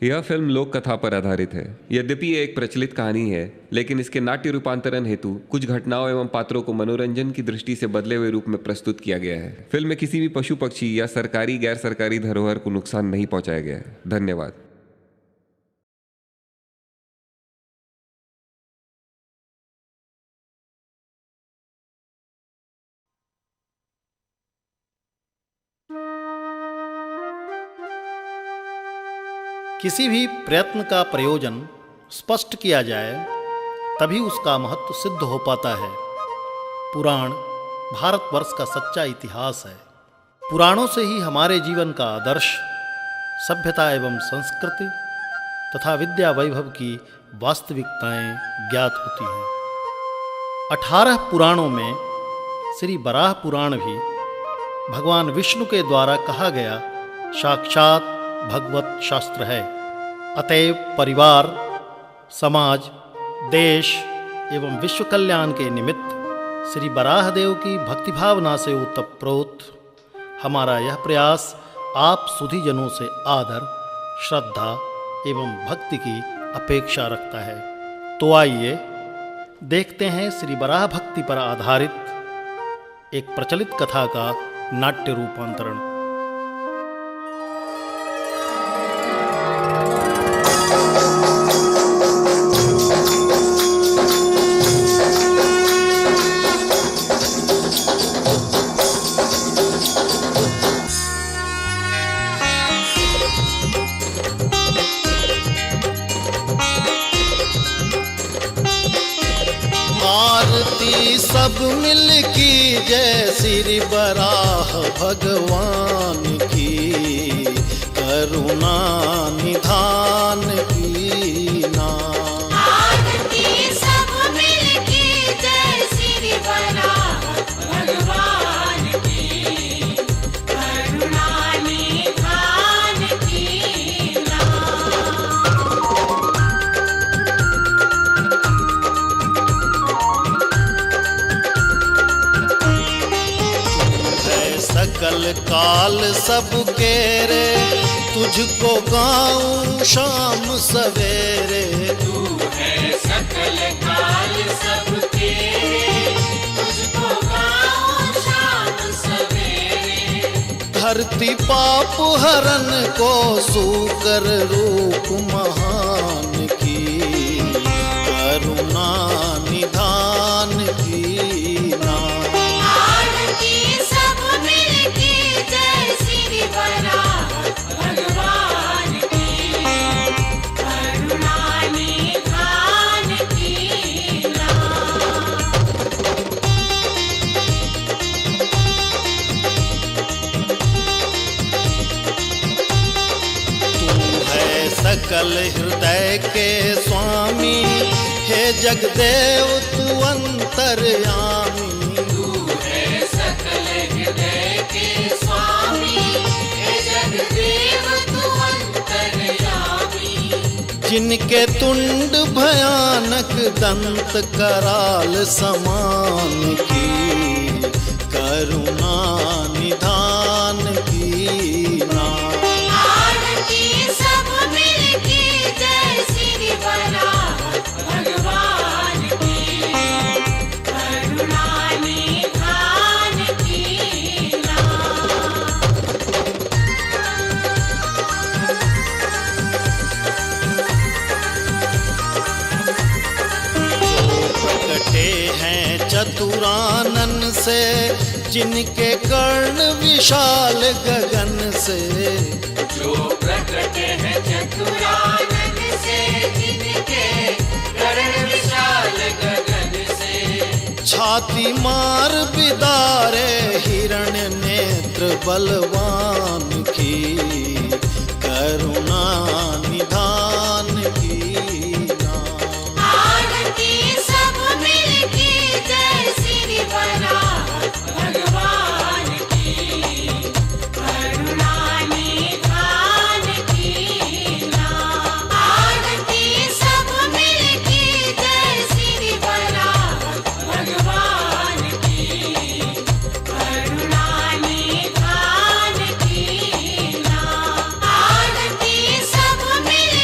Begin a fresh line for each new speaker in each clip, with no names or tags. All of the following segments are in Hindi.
यह फिल्म लोक कथा पर आधारित है। यद्यपि ये एक प्रचलित कहानी है, लेकिन इसके नाट्य रूपांतरण हेतु कुछ घटनाओं एवं पात्रों को मनोरंजन की दृष्टि से बदले हुए रूप में प्रस्तुत किया गया है। फिल्म में किसी भी पशु पक्षी या सरकारी गैर सरकारी धरोहर को नुकसान नहीं पहुंचाया गया है। धन्यवाद।
किसी भी प्रयत्न का प्रयोजन स्पष्ट किया जाए तभी उसका महत्व सिद्ध हो पाता है। पुराण भारतवर्ष का सच्चा इतिहास है। पुराणों से ही हमारे जीवन का आदर्श, सभ्यता एवं संस्कृति तथा विद्या वैभव की वास्तविकताएं ज्ञात होती हैं। 18 पुराणों में श्री बराह पुराण भी भगवान विष्णु के द्वारा कहा गया साक्षात भगवत शास्त्र है। अतएव परिवार, समाज, देश एवं विश्व कल्याण के निमित्त श्री बराहदेव की भक्ति भावना से ओतप्रोत हमारा यह प्रयास आप सुधीजनों से आदर, श्रद्धा एवं भक्ति की अपेक्षा रखता है। तो आइए देखते हैं श्री बराह भक्ति पर आधारित एक प्रचलित कथा का नाट्य रूपांतरण।
सब मिल की जय श्री बराह भगवान की, करुणा निधान की नाम।
आरती सब मिल की जय श्री बराह भगवान की, करुणा निधान की नाम।
सकल काल सबके रे, तुझको गाऊं शाम सवेरे।
तू है सकल काल सबके, तुझको गाऊं शाम सवेरे।
धरती पाप हरन को सूकर रूप महान की, करुणा निधान की नाम।
आरती सब मिल की जय श्री बराह भगवान की, करुणा निधान की नाम।
तू है सकल हृदय के स्वामी, हे जगदेव तू अंतर्यामी।
तू है सकल हृदय के स्वामी, हे जगदेव तू अंतर्यामी।
जिनके तुंड भयानक दंत कराल समान की, करुणा निधान की नाम।
आरती सब मिल की जय श्री बराह भगवान की, करुणा निधान की नाम।
प्रकटे हैं चतुरानन से, जिनके कर्ण विशाल गगन से।
जो प्रकट है चतुरानन से, जिनके कर्ण विशाल गगन से।
छाती मार बिदारे हिरण्य नेत्र बलवान की, करुणा निधान की नाम।
आरती सब मिल की जय श्री बराह भगवान की, करुणा निधान की नाम। आरती सब मिल की जय श्री बराह भगवान की, करुणा निधान की नाम। आरती सब मिल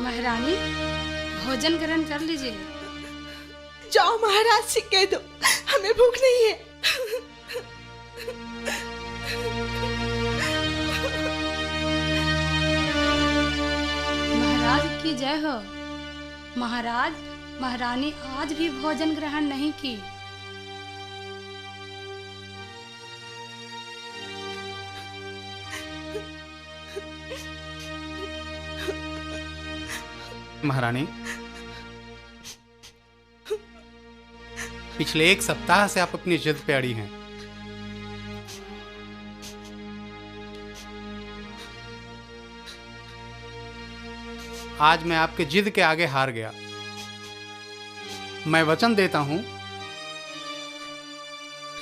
महारानी, भोजन ग्रहण कर लीजिए।
जाओ महाराज से कह दो, हमें भूख नहीं है।
महाराज की जय हो। महाराज, महारानी आज भी भोजन ग्रहण नहीं की।
महारानी, पिछले 1 सप्ताह से आप अपनी जिद पे अड़ी हैं। आज मैं आपके जिद के आगे हार गया। मैं वचन देता हूं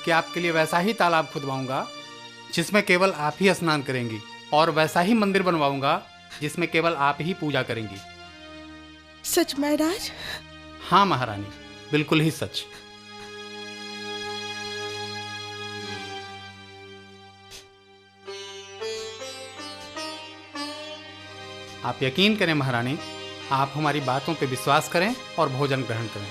कि आपके लिए वैसा ही तालाब खुदवाऊंगा जिसमें केवल आप ही स्नान करेंगी, और वैसा ही मंदिर बनवाऊंगा जिसमें केवल आप ही पूजा करेंगी।
सच महाराज?
हाँ महारानी, बिल्कुल ही सच। आप यकीन करें महारानी, आप हमारी बातों पे विश्वास करें और भोजन ग्रहण करें।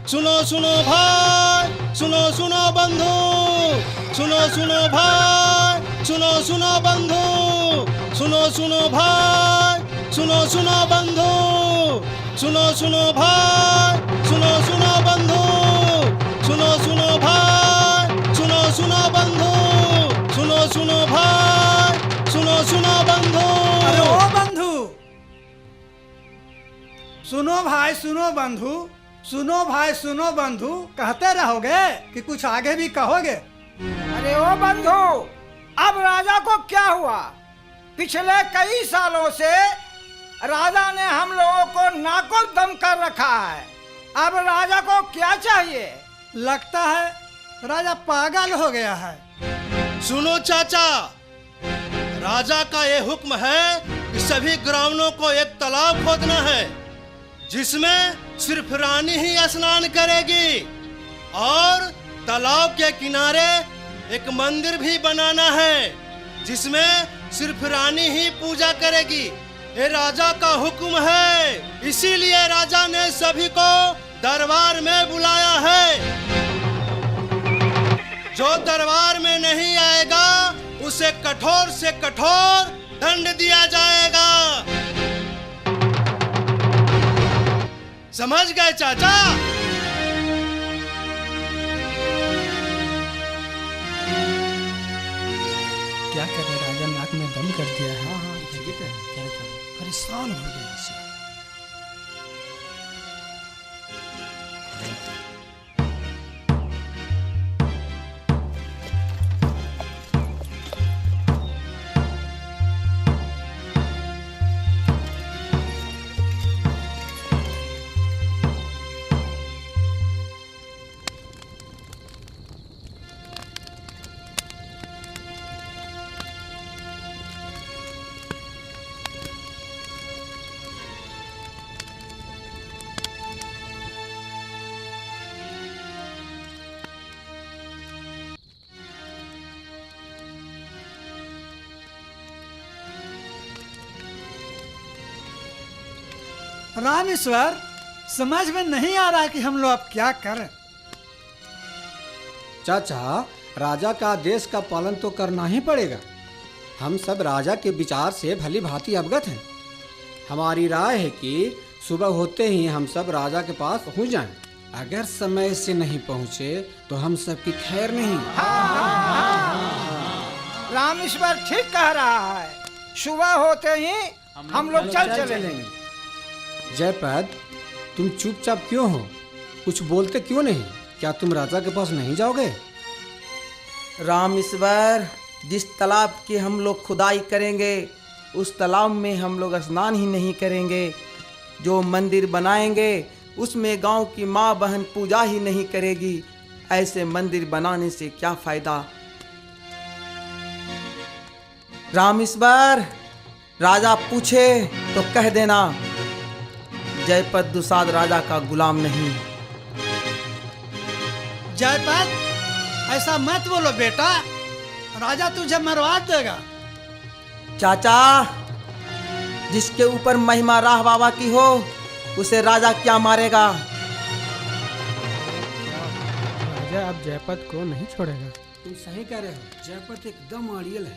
सुनो सुनो भाई, सुनो सुनो बंधु, सुनो सुनो भाई, सुनो सुनो बंधु, सुनो सुनो भाई, सुनो सुनो बंधु, सुनो सुनो भाई, सुनो सुनो बंधु, सुनो सुनो भाई, सुनो सुनो बंधु, सुनो सुनो भाई, सुनो सुनो बंधु।
अरे ओ बंधु, सुनो भाई सुनो बंधु, सुनो भाई सुनो बंधु कहते रहोगे कि कुछ आगे भी कहोगे?
अरे ओ बंधु, अब राजा को क्या हुआ? पिछले कई सालों से राजा ने हम लोगों को नाको दम कर रखा है। अब राजा को क्या चाहिए?
लगता है राजा पागल हो गया है।
सुनो चाचा, राजा का ये हुक्म है कि सभी ग्रामीणों को एक तालाब खोदना है जिसमें सिर्फ रानी ही स्नान करेगी, और तालाब के किनारे एक मंदिर भी बनाना है जिसमें सिर्फ रानी ही पूजा करेगी। ये राजा का हुक्म है, इसीलिए राजा ने सभी को दरबार में बुलाया है। जो दरबार में नहीं आएगा उसे कठोर से कठोर दंड दिया जाएगा। समझ गए चाचा?
क्या करे, राजा नाक में दम कर दिया है। परेशान हो गए इसे। रामेश्वर, समझ में नहीं आ रहा कि हम लोग अब क्या करें।
चाचा, राजा का आदेश का पालन तो करना ही पड़ेगा। हम सब राजा के विचार से भली भांति अवगत हैं। हमारी राय है कि सुबह होते ही हम सब राजा के पास पहुंच जाएं। अगर समय से नहीं पहुंचे तो हम सब की खैर नहीं।
रामेश्वर ठीक कह रहा है, सुबह होते ही हम लोग चल चलेंगे।
जयपद, तुम चुपचाप क्यों हो? कुछ बोलते क्यों नहीं? क्या तुम राजा के पास नहीं जाओगे?
रामेश्वर, जिस तालाब की हम लोग खुदाई करेंगे उस तालाब में हम लोग स्नान ही नहीं करेंगे। जो मंदिर बनाएंगे उसमें गांव की माँ बहन पूजा ही नहीं करेगी। ऐसे मंदिर बनाने से क्या फायदा? रामेश्वर, राजा पूछे तो कह देना जयपत दुसाद राजा का गुलाम नहीं।
जयपत, ऐसा मत बोलो बेटा, राजा तुझे मरवा देगा।
चाचा, जिसके ऊपर महिमा राह बाबा की हो उसे राजा क्या मारेगा?
राजा अब जयपत को नहीं छोड़ेगा।
तुम सही कह रहे हो, जयपत एकदम अड़ियल है।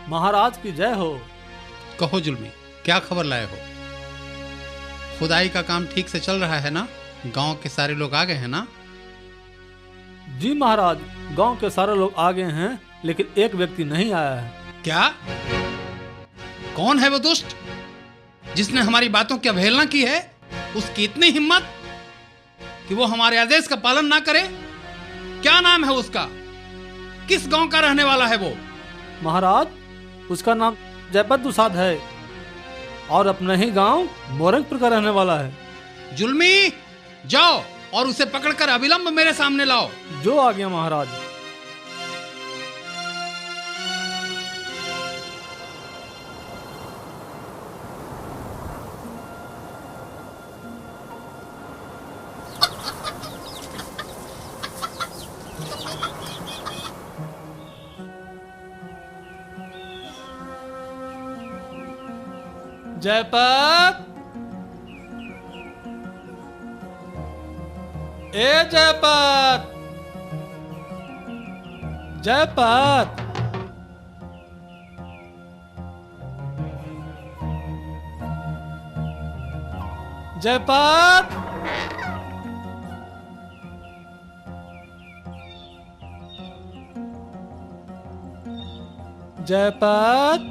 महाराज की जय हो।
कहो जुल्मी, क्या खबर लाए हो? खुदाई का काम ठीक से चल रहा है ना? गांव के सारे लोग आ गए हैं ना?
जी महाराज, गांव के सारे लोग आ गए हैं, लेकिन एक व्यक्ति नहीं आया है।
क्या? कौन है वो दुष्ट जिसने हमारी बातों की अवहेलना की है? उसकी इतनी हिम्मत कि वो हमारे आदेश का पालन ना करे? क्या नाम है उसका? किस गांव का रहने वाला है वो?
महाराज, उसका नाम जयपत दुसाद है और अपने ही गांव मोरंगपुर का रहने वाला है।
जुल्मी, जाओ और उसे पकड़कर अविलंब मेरे सामने लाओ।
जो आ गया महाराज। जयपत, ए जयपत, जयपत, जयपत, जयपत।